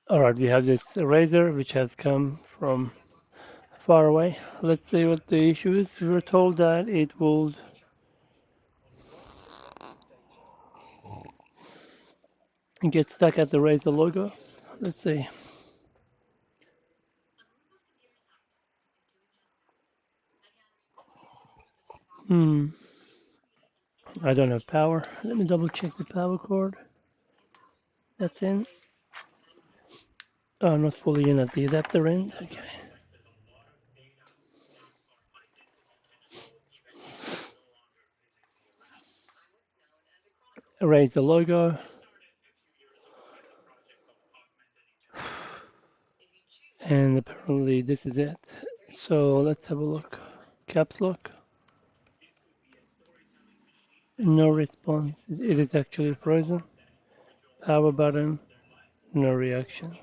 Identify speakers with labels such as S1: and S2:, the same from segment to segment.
S1: Alright, we have this Razer which has come from far away. Let's see what the issue is. We were told that it will get stuck at the Razer logo. Let's see. Hmm. I don't have power. Let me double check the power cord. That's in. Oh, not fully in at the adapter end. Okay. Erase the logo. And apparently this is it. So let's have a look. Caps lock. No response. It is actually frozen. Power button. No reaction.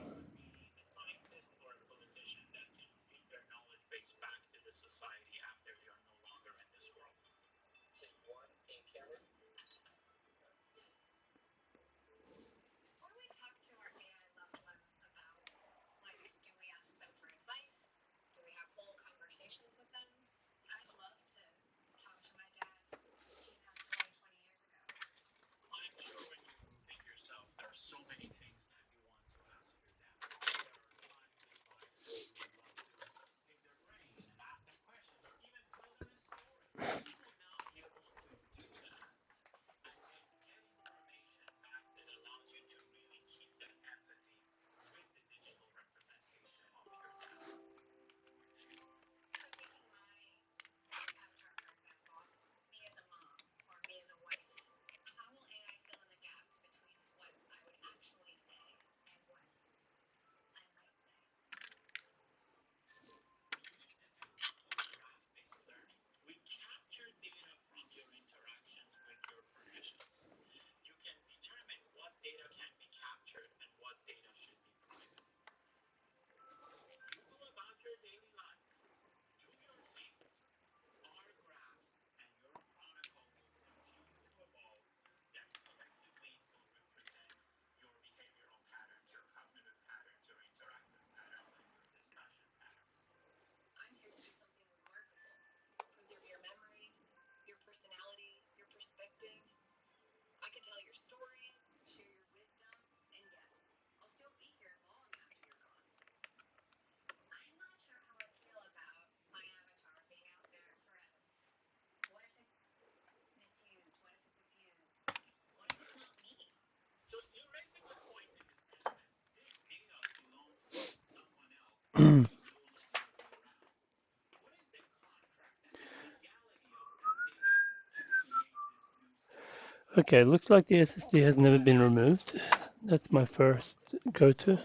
S1: Okay, looks like the SSD has never been removed. That's my first go-to.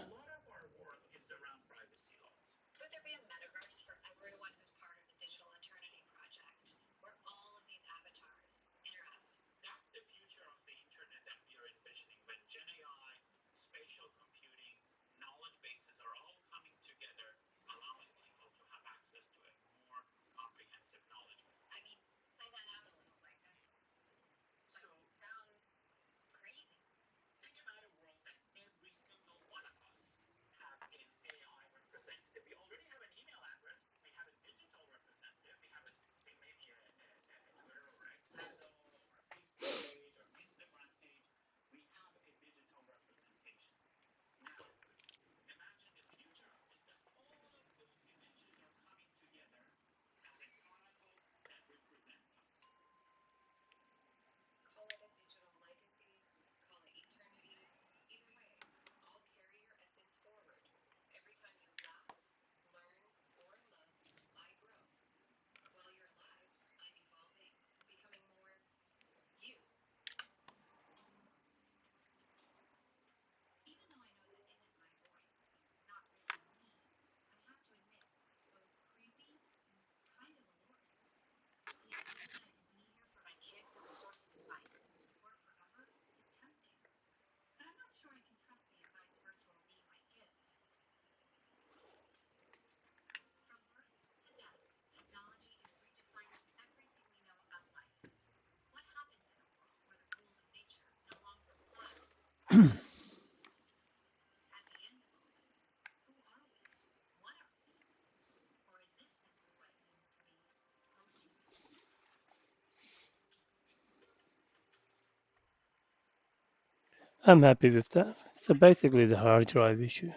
S1: I'm happy with that. So basically the hard drive issue.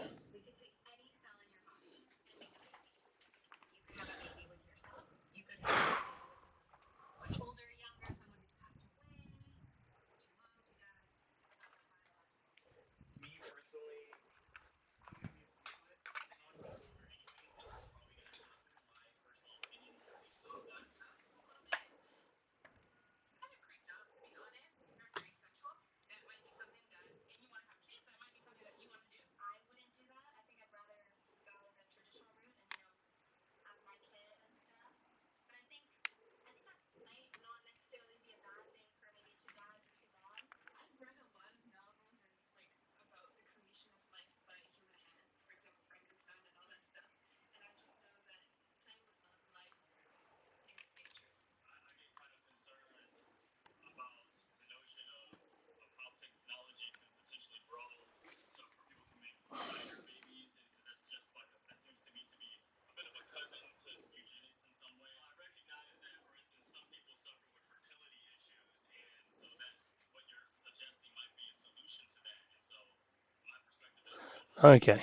S1: Okay.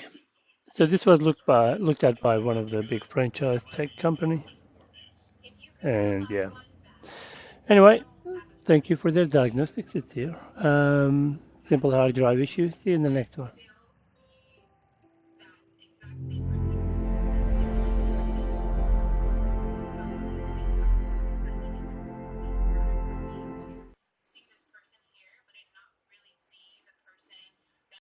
S1: So this was looked at by one of the big franchise tech company. And yeah. Anyway, thank you for their diagnostics. It's here. Simple hard drive issue. See you in the next one.